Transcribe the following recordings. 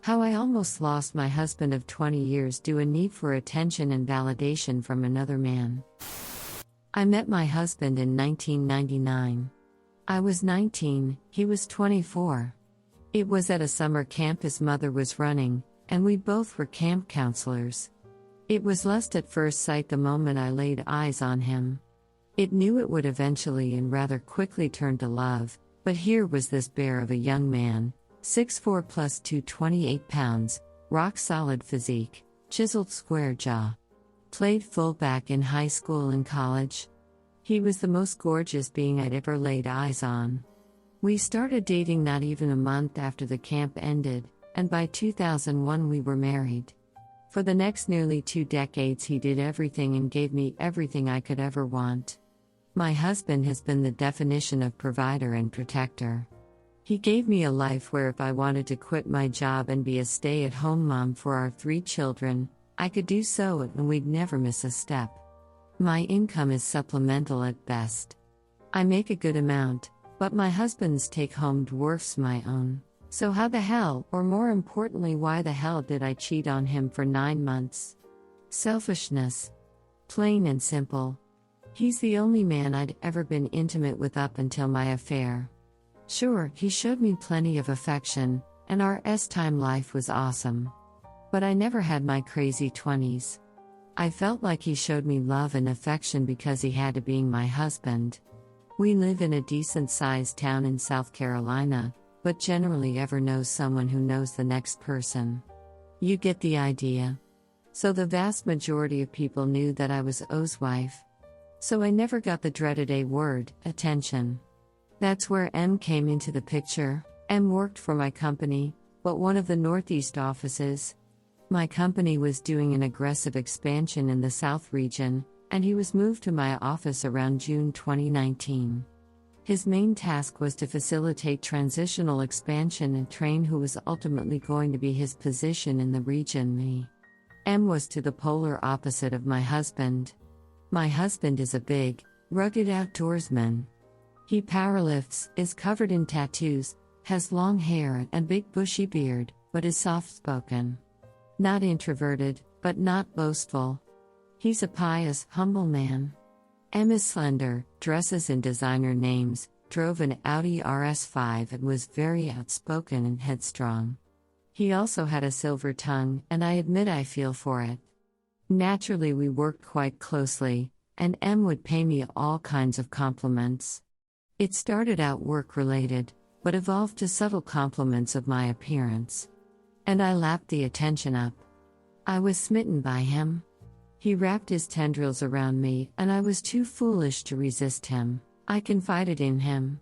How I almost lost my husband of 20 years due a need for attention and validation from another man. I met my husband in 1999. I was 19, he was 24. It was at a summer camp his mother was running, and we both were camp counselors. It was lust at first sight the moment I laid eyes on him. It knew it would eventually and rather quickly turn to love, but here was this bear of a young man, 6'4" plus 228 pounds, rock-solid physique, chiseled square jaw. Played fullback in high school and college. He was the most gorgeous being I'd ever laid eyes on. We started dating not even a month after the camp ended, and by 2001 we were married. For the next nearly 2 decades he did everything and gave me everything I could ever want. My husband has been the definition of provider and protector. He gave me a life where if I wanted to quit my job and be a stay-at-home mom for our 3 children, I could do so and we'd never miss a step. My income is supplemental at best. I make a good amount, but my husband's take-home dwarfs my own. So how the hell, or more importantly why the hell did I cheat on him for 9 months? Selfishness. Plain and simple. He's the only man I'd ever been intimate with up until my affair. Sure, he showed me plenty of affection, and our S-time life was awesome. But I never had my crazy 20s. I felt like he showed me love and affection because he had to be my husband. We live in a decent-sized town in South Carolina, but generally ever knows someone who knows the next person. You get the idea. So the vast majority of people knew that I was O's wife. So I never got the dreaded A word, attention. That's where M came into the picture. M worked for my company, but one of the Northeast offices. My company was doing an aggressive expansion in the South region, and he was moved to my office around June 2019. His main task was to facilitate transitional expansion and train who was ultimately going to be his position in the region, me. M was to the polar opposite of my husband. My husband is a big, rugged outdoorsman. He powerlifts, is covered in tattoos, has long hair and big bushy beard, but is soft-spoken. Not introverted, but not boastful. He's a pious, humble man. M is slender, dresses in designer names, drove an Audi RS5 and was very outspoken and headstrong. He also had a silver tongue, and I admit I feel for it. Naturally we worked quite closely, and M would pay me all kinds of compliments. It started out work-related, but evolved to subtle compliments of my appearance. And I lapped the attention up. I was smitten by him. He wrapped his tendrils around me, and I was too foolish to resist him. I confided in him.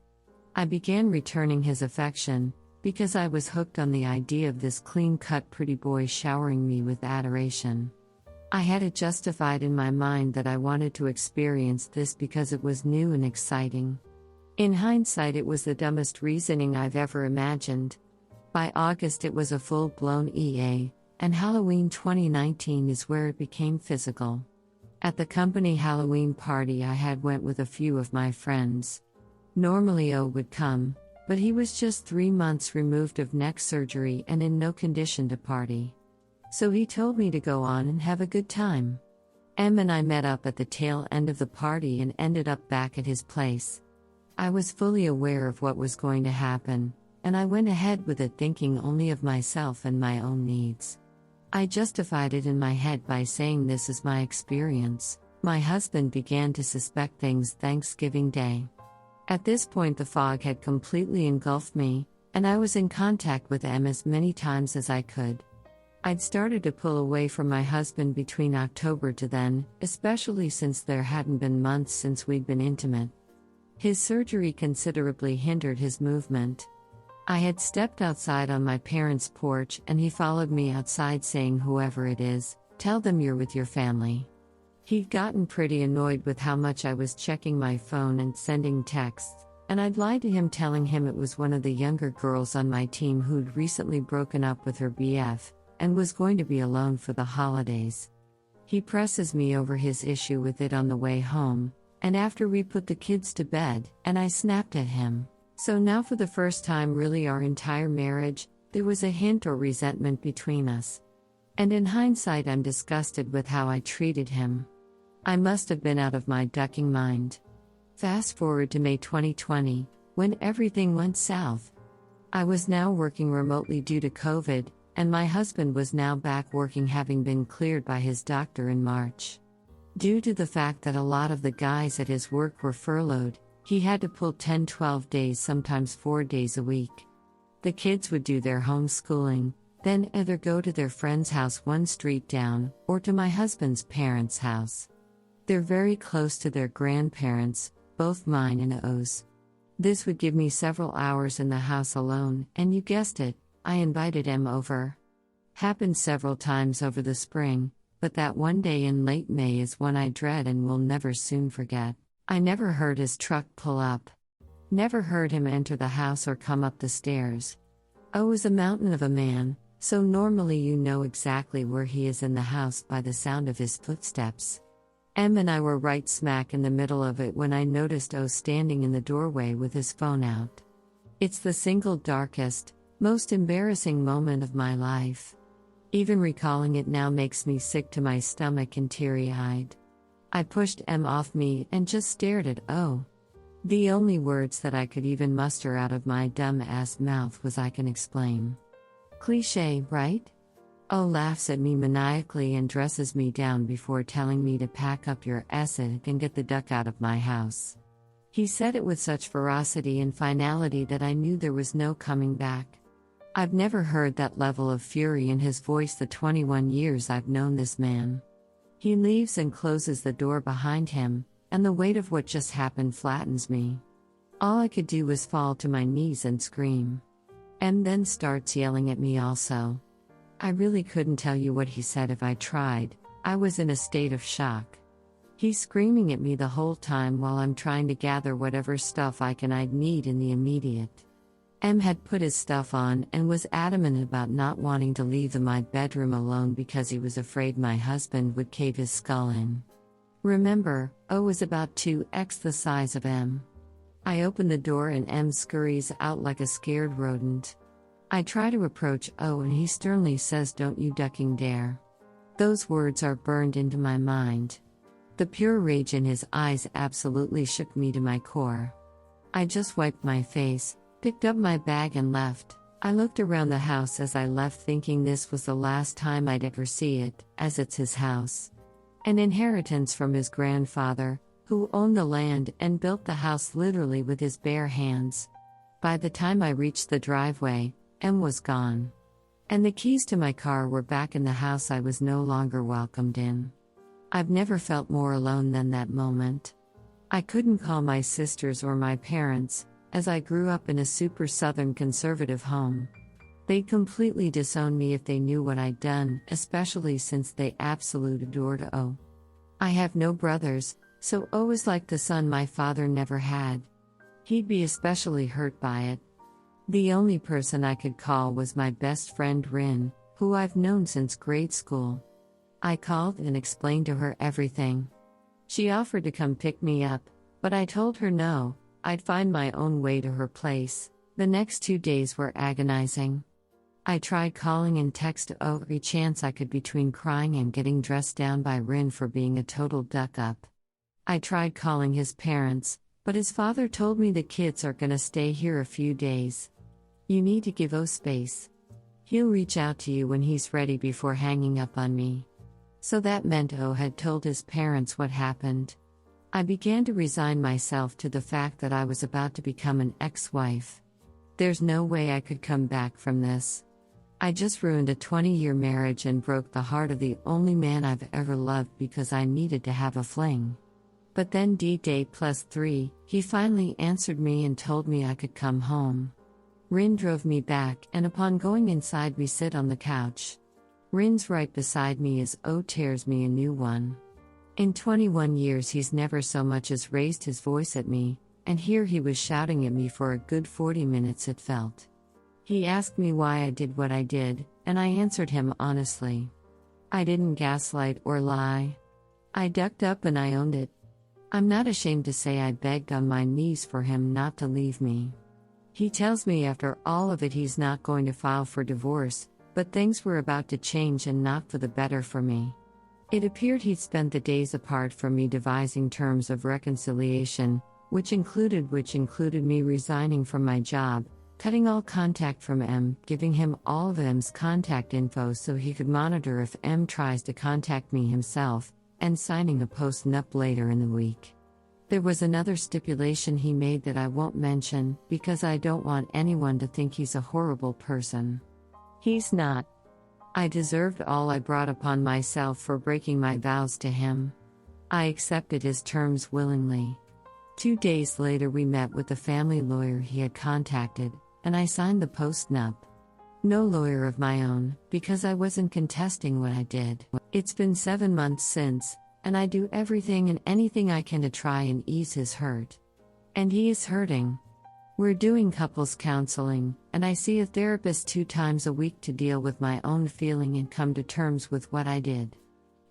I began returning his affection, because I was hooked on the idea of this clean-cut pretty boy showering me with adoration. I had it justified in my mind that I wanted to experience this because it was new and exciting. In hindsight, it was the dumbest reasoning I've ever imagined. By August, it was a full-blown EA, and Halloween 2019 is where it became physical. At the company Halloween party I had went with a few of my friends. Normally O would come, but he was just 3 months removed of neck surgery and in no condition to party. So he told me to go on and have a good time. M and I met up at the tail end of the party and ended up back at his place. I was fully aware of what was going to happen, and I went ahead with it thinking only of myself and my own needs. I justified it in my head by saying this is my experience. My husband began to suspect things Thanksgiving Day. At this point the fog had completely engulfed me, and I was in contact with M as many times as I could. I'd started to pull away from my husband between October to then, especially since there hadn't been months since we'd been intimate. His surgery considerably hindered his movement. I had stepped outside on my parents' porch and he followed me outside saying, "Whoever it is, tell them you're with your family." He'd gotten pretty annoyed with how much I was checking my phone and sending texts, and I'd lied to him telling him it was one of the younger girls on my team who'd recently broken up with her BF, and was going to be alone for the holidays. He presses me over his issue with it on the way home, and after we put the kids to bed, and I snapped at him. So now for the first time really our entire marriage, There was a hint or resentment between us. And in hindsight, I'm disgusted with how I treated him. I must have been out of my ducking mind. Fast forward to May 2020, when everything went south. I was now working remotely due to COVID, and my husband was now back working, having been cleared by his doctor in March. Due to the fact that a lot of the guys at his work were furloughed, he had to pull 10-12 days, sometimes 4 days a week. The kids would do their homeschooling, then either go to their friend's house one street down, or to my husband's parents' house. They're very close to their grandparents, both mine and O's. This would give me several hours in the house alone, and you guessed it, I invited him over. Happened several times over the spring, but that one day in late May is one I dread and will never soon forget. I never heard his truck pull up. Never heard him enter the house or come up the stairs. O is a mountain of a man, so normally you know exactly where he is in the house by the sound of his footsteps. Em and I were right smack in the middle of it when I noticed O standing in the doorway with his phone out. It's the single darkest, most embarrassing moment of my life. Even recalling it now makes me sick to my stomach and teary-eyed. I pushed Em off me and just stared at O. The only words that I could even muster out of my dumb-ass mouth was "I can explain." Cliché, right? O laughs at me maniacally and dresses me down before telling me to pack up your acid and get the duck out of my house. He said it with such ferocity and finality that I knew there was no coming back. I've never heard that level of fury in his voice the 21 years I've known this man. He leaves and closes the door behind him, and the weight of what just happened flattens me. All I could do was fall to my knees and scream. Em then starts yelling at me also. I really couldn't tell you what he said if I tried. I was in a state of shock. He's screaming at me the whole time while I'm trying to gather whatever stuff I'd need in the immediate. Em had put his stuff on and was adamant about not wanting to leave my bedroom alone because he was afraid my husband would cave his skull in. Remember, O was about 2x the size of Em. I open the door and Em scurries out like a scared rodent. I try to approach O and he sternly says, "Don't you ducking dare." Those words are burned into my mind. The pure rage in his eyes absolutely shook me to my core. I just wiped my face, picked up my bag and left. I looked around the house as I left thinking this was the last time I'd ever see it, as it's his house. An inheritance from his grandfather, who owned the land and built the house literally with his bare hands. By the time I reached the driveway, Em was gone. And the keys to my car were back in the house I was no longer welcomed in. I've never felt more alone than that moment. I couldn't call my sisters or my parents, as I grew up in a super southern conservative home. They'd completely disown me if they knew what I'd done, especially since they absolutely adored O. I have no brothers, so O is like the son my father never had. He'd be especially hurt by it. The only person I could call was my best friend Rin, who I've known since grade school. I called and explained to her everything. She offered to come pick me up, but I told her no, I'd find my own way to her place. The next 2 days were agonizing. I tried calling and text every chance I could between crying and getting dressed down by Rin for being a total duck-up. I tried calling his parents, but his father told me the kids are gonna stay here a few days. You need to give O space. He'll reach out to you when he's ready before hanging up on me. So that meant O had told his parents what happened. I began to resign myself to the fact that I was about to become an ex-wife. There's no way I could come back from this. I just ruined a 20-year marriage and broke the heart of the only man I've ever loved because I needed to have a fling. But then D-Day +3, he finally answered me and told me I could come home. Rin drove me back, and upon going inside we sit on the couch. Rin's right beside me as O tears me a new one. In 21 years he's never so much as raised his voice at me, and here he was shouting at me for a good 40 minutes it felt. He asked me why I did what I did, and I answered him honestly. I didn't gaslight or lie. I ducked up and I owned it. I'm not ashamed to say I begged on my knees for him not to leave me. He tells me after all of it he's not going to file for divorce, but things were about to change and not for the better for me. It appeared he'd spent the days apart from me devising terms of reconciliation, which included me resigning from my job, cutting all contact from M, giving him all of M's contact info so he could monitor if M tries to contact me himself, and signing a post-nup later in the week. There was another stipulation he made that I won't mention, because I don't want anyone to think he's a horrible person. He's not. I deserved all I brought upon myself for breaking my vows to him. I accepted his terms willingly. 2 days later we met with the family lawyer he had contacted, and I signed the post-nup. No lawyer of my own, because I wasn't contesting what I did. It's been 7 months since, and I do everything and anything I can to try and ease his hurt. And he is hurting. We're doing couples counseling, and I see a therapist 2 times a week to deal with my own feeling and come to terms with what I did.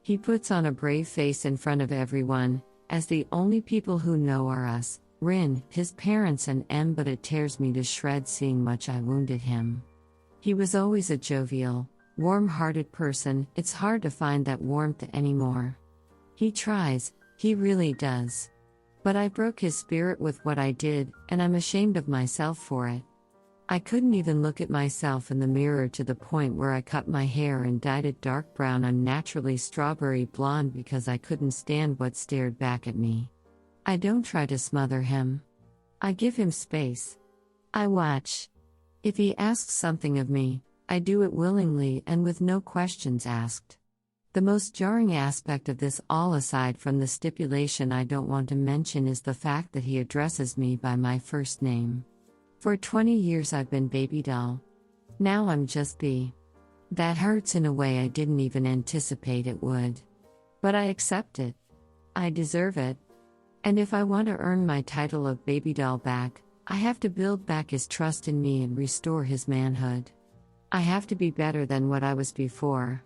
He puts on a brave face in front of everyone, as the only people who know are us, Rin, his parents and M, but it tears me to shreds seeing much I wounded him. He was always a jovial, warm-hearted person. It's hard to find that warmth anymore. He tries, he really does. But I broke his spirit with what I did, and I'm ashamed of myself for it. I couldn't even look at myself in the mirror to the point where I cut my hair and dyed it dark brown, unnaturally strawberry blonde, because I couldn't stand what stared back at me. I don't try to smother him. I give him space. I watch. If he asks something of me, I do it willingly and with no questions asked. The most jarring aspect of this, all aside from the stipulation I don't want to mention, is the fact that he addresses me by my first name. For 20 years I've been baby doll. Now I'm just B. That hurts in a way I didn't even anticipate it would. But I accept it. I deserve it. And if I want to earn my title of baby doll back, I have to build back his trust in me and restore his manhood. I have to be better than what I was before.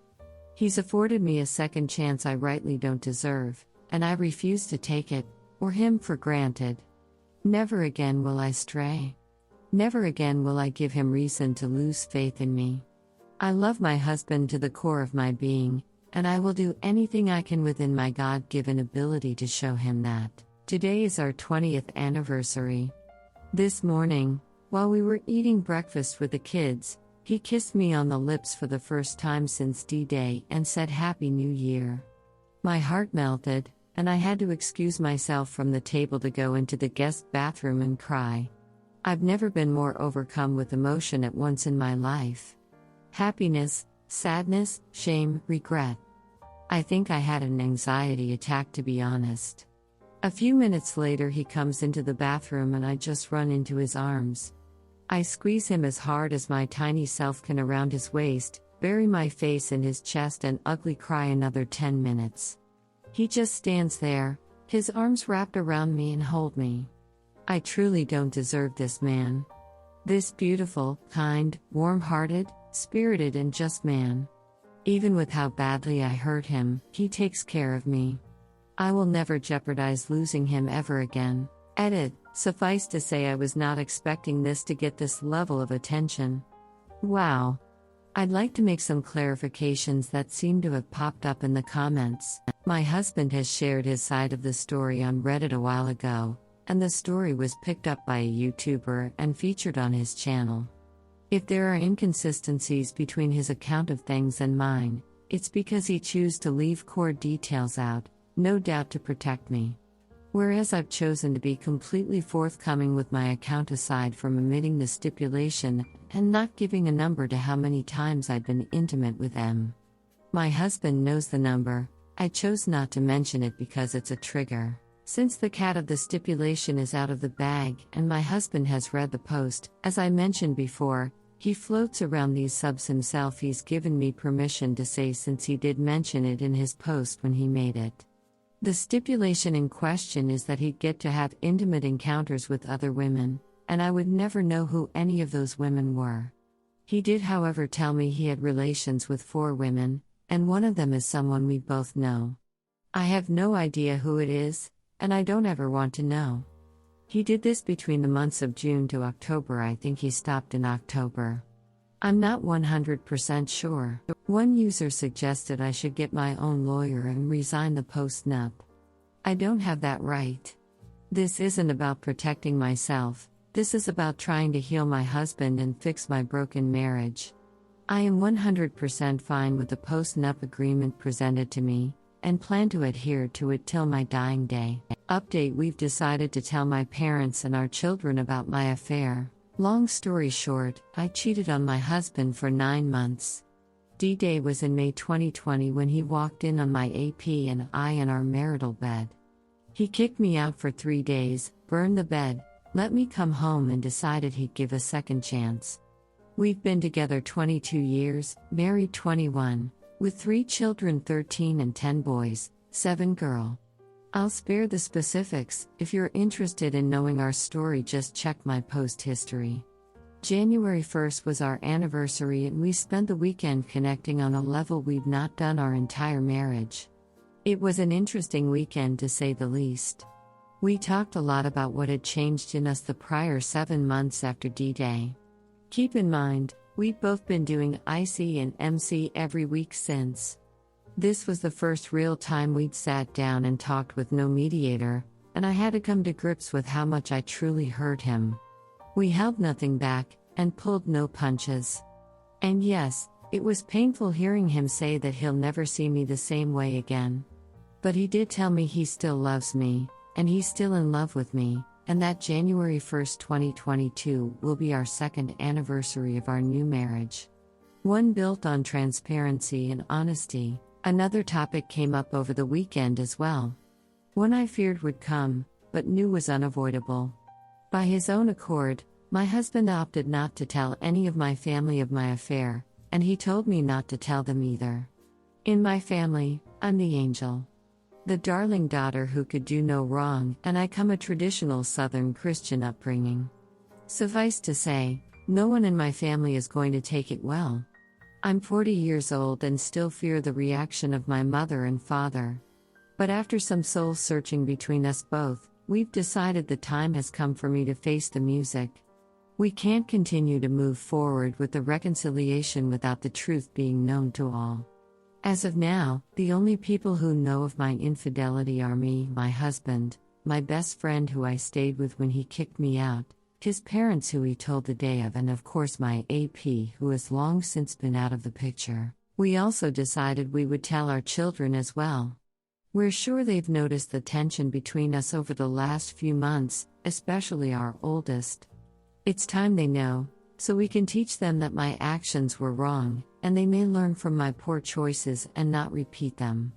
He's afforded me a second chance I rightly don't deserve, and I refuse to take it, or him, for granted. Never again will I stray. Never again will I give him reason to lose faith in me. I love my husband to the core of my being, and I will do anything I can within my God-given ability to show him that. Today is our 20th anniversary. This morning, while we were eating breakfast with the kids, he kissed me on the lips for the first time since D-Day and said Happy New Year. My heart melted, and I had to excuse myself from the table to go into the guest bathroom and cry. I've never been more overcome with emotion at once in my life. Happiness, sadness, shame, regret. I think I had an anxiety attack, to be honest. A few minutes later he comes into the bathroom and I just run into his arms. I squeeze him as hard as my tiny self can around his waist, bury my face in his chest and ugly cry another 10 minutes. He just stands there, his arms wrapped around me and hold me. I truly don't deserve this man. This beautiful, kind, warm-hearted, spirited and just man. Even with how badly I hurt him, he takes care of me. I will never jeopardize losing him ever again. Edit. Suffice to say I was not expecting this to get this level of attention. Wow. I'd like to make some clarifications that seem to have popped up in the comments. My husband has shared his side of the story on Reddit a while ago, and the story was picked up by a YouTuber and featured on his channel. If there are inconsistencies between his account of things and mine, it's because he chose to leave core details out, no doubt to protect me. Whereas I've chosen to be completely forthcoming with my account aside from omitting the stipulation and not giving a number to how many times I'd been intimate with M. My husband knows the number. I chose not to mention it because it's a trigger. Since the cat of the stipulation is out of the bag and my husband has read the post, as I mentioned before, he floats around these subs himself. He's given me permission to say, since he did mention it in his post when he made it. The stipulation in question is that he'd get to have intimate encounters with other women, and I would never know who any of those women were. He did, however, tell me he had relations with 4 women, and one of them is someone we both know. I have no idea who it is, and I don't ever want to know. He did this between the months of June to October. I think he stopped in October. I'm not 100% sure. One user suggested I should get my own lawyer and resign the post-nup. I don't have that right. This isn't about protecting myself, this is about trying to heal my husband and fix my broken marriage. I am 100% fine with the post-nup agreement presented to me, and plan to adhere to it till my dying day. Update: we've decided to tell my parents and our children about my affair. Long story short, I cheated on my husband for 9 months. D-Day was in May 2020 when he walked in on my AP and I in our marital bed. He kicked me out for 3 days, burned the bed, let me come home and decided he'd give a second chance. We've been together 22 years, married 21, with 3 children, 13 and 10 boys, 7 girls. I'll spare the specifics. If you're interested in knowing our story, just check my post history. January 1st was our anniversary and we spent the weekend connecting on a level we've not done our entire marriage. It was an interesting weekend to say the least. We talked a lot about what had changed in us the prior 7 months after D-Day. Keep in mind, we've both been doing IC and MC every week since. This was the first real time we'd sat down and talked with no mediator, and I had to come to grips with how much I truly hurt him. We held nothing back, and pulled no punches. And yes, it was painful hearing him say that he'll never see me the same way again. But he did tell me he still loves me, and he's still in love with me, and that January 1st, 2022 will be our 2nd anniversary of our new marriage. One built on transparency and honesty. Another topic came up over the weekend as well. One I feared would come, but knew was unavoidable. By his own accord, my husband opted not to tell any of my family of my affair, and he told me not to tell them either. In my family, I'm the angel, the darling daughter who could do no wrong, and I come a traditional Southern Christian upbringing. Suffice to say, no one in my family is going to take it well. I'm 40 years old and still fear the reaction of my mother and father. But after some soul searching between us both, we've decided the time has come for me to face the music. We can't continue to move forward with the reconciliation without the truth being known to all. As of now, the only people who know of my infidelity are me, my husband, my best friend who I stayed with when he kicked me out, his parents who he told the day of, and of course my AP who has long since been out of the picture. We also decided we would tell our children as well. We're sure they've noticed the tension between us over the last few months, especially our oldest. It's time they know, so we can teach them that my actions were wrong, and they may learn from my poor choices and not repeat them.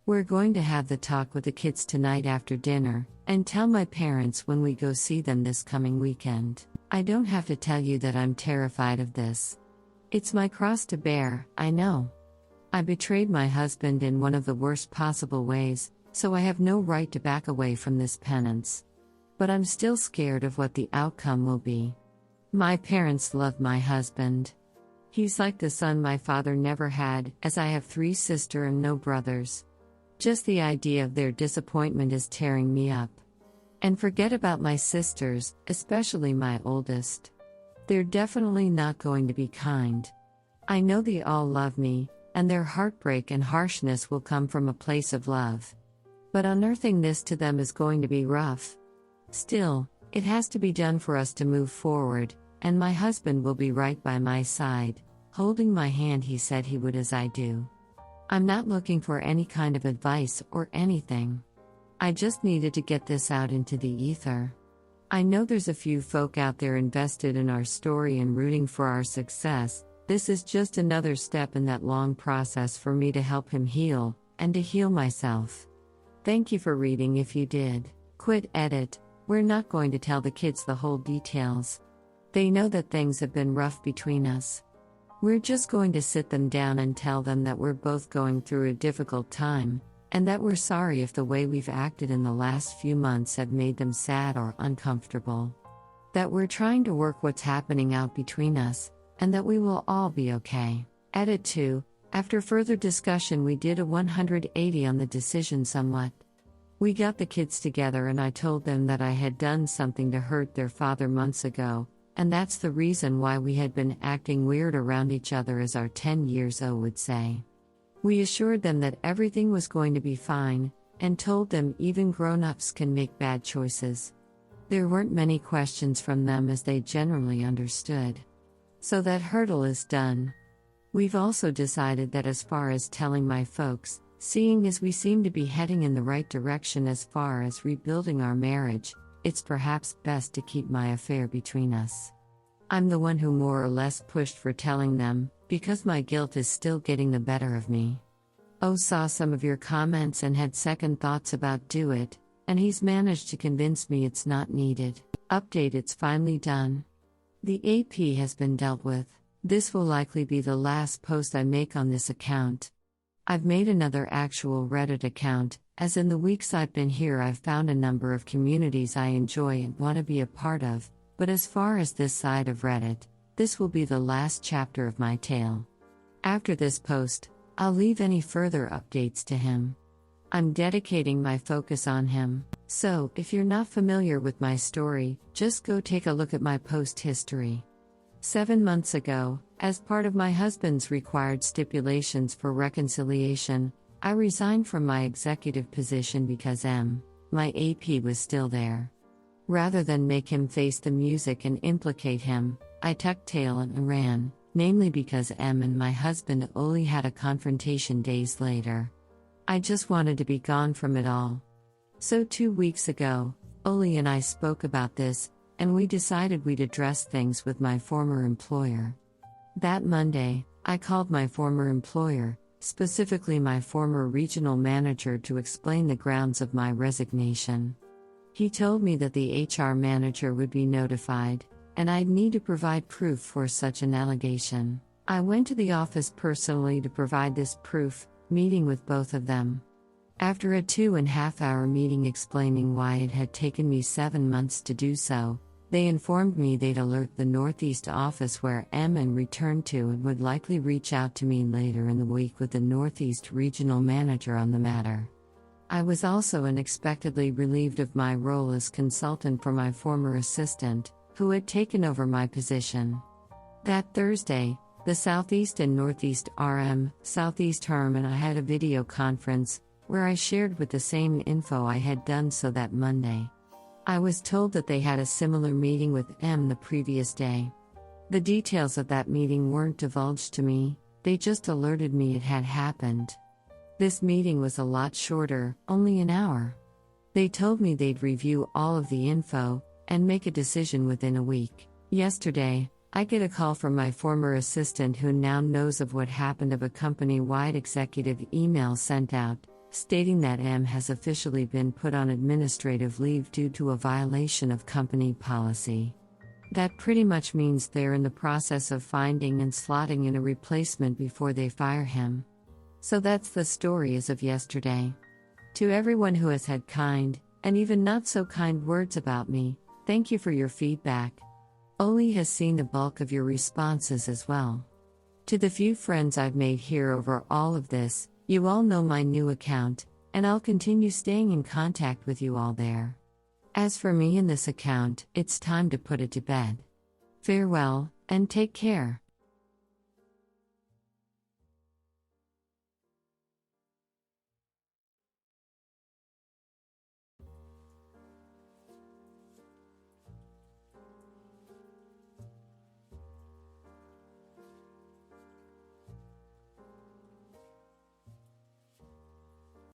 We're going to have the talk with the kids tonight after dinner, and tell my parents when we go see them this coming weekend. I don't have to tell you that I'm terrified of this. It's my cross to bear, I know. I betrayed my husband in one of the worst possible ways, so I have no right to back away from this penance. But I'm still scared of what the outcome will be. My parents love my husband. He's like the son my father never had, as I have 3 sisters and no brothers. Just the idea of their disappointment is tearing me up. And forget about my sisters, especially my oldest. They're definitely not going to be kind. I know they all love me, and their heartbreak and harshness will come from a place of love. But unearthing this to them is going to be rough. Still, it has to be done for us to move forward, and my husband will be right by my side, holding my hand. He said he would, as I do. I'm not looking for any kind of advice or anything. I just needed to get this out into the ether. I know there's a few folk out there invested in our story and rooting for our success. This is just another step in that long process for me to help him heal, and to heal myself. Thank you for reading. If you did, quit edit. We're not going to tell the kids the whole details. They know that things have been rough between us. We're just going to sit them down and tell them that we're both going through a difficult time, and that we're sorry if the way we've acted in the last few months have made them sad or uncomfortable. That we're trying to work what's happening out between us, and that we will all be okay. Edit 2. After further discussion, we did a 180 on the decision somewhat. We got the kids together and I told them that I had done something to hurt their father months ago, and that's the reason why we had been acting weird around each other, as our 10 years old would say. We assured them that everything was going to be fine, and told them even grown-ups can make bad choices. There weren't many questions from them as they generally understood. So that hurdle is done. We've also decided that as far as telling my folks, seeing as we seem to be heading in the right direction as far as rebuilding our marriage, it's perhaps best to keep my affair between us. I'm the one who more or less pushed for telling them, because my guilt is still getting the better of me. Oh, saw some of your comments and had second thoughts about do it, and he's managed to convince me it's not needed. Update, it's finally done. The AP has been dealt with. This will likely be the last post I make on this account. I've made another actual Reddit account, as in the weeks I've been here I've found a number of communities I enjoy and want to be a part of, but as far as this side of Reddit, this will be the last chapter of my tale. After this post, I'll leave any further updates to him. I'm dedicating my focus on him, so if you're not familiar with my story, just go take a look at my post history. 7 months ago, as part of my husband's required stipulations for reconciliation, I resigned from my executive position because my AP was still there. Rather than make him face the music and implicate him, I tucked tail and ran, namely because and my husband only had a confrontation days later. I just wanted to be gone from it all. So 2 weeks ago, Oli and I spoke about this, and we decided we'd address things with my former employer. That Monday, I called my former employer, specifically my former regional manager, to explain the grounds of my resignation. He told me that the HR manager would be notified, and I'd need to provide proof for such an allegation. I went to the office personally to provide this proof, meeting with both of them. After a 2.5-hour meeting explaining why it had taken me 7 months to do so, they informed me they'd alert the Northeast office where and returned to and would likely reach out to me later in the week with the Northeast regional manager on the matter. I was also unexpectedly relieved of my role as consultant for my former assistant, who had taken over my position. That Thursday, the Southeast and Northeast Southeast Herm and I had a video conference, where I shared with the same info I had done so that Monday. I was told that they had a similar meeting with the previous day. The details of that meeting weren't divulged to me, they just alerted me it had happened. This meeting was a lot shorter, only an hour. They told me they'd review all of the info, and make a decision within a week. Yesterday, I get a call from my former assistant who now knows of what happened, of a company-wide executive email sent out, stating that has officially been put on administrative leave due to a violation of company policy. That pretty much means they're in the process of finding and slotting in a replacement before they fire him. So that's the story as of yesterday. To everyone who has had kind, and even not so kind words about me, thank you for your feedback. Oli has seen the bulk of your responses as well. To the few friends I've made here over all of this, you all know my new account, and I'll continue staying in contact with you all there. As for me and this account, it's time to put it to bed. Farewell, and take care.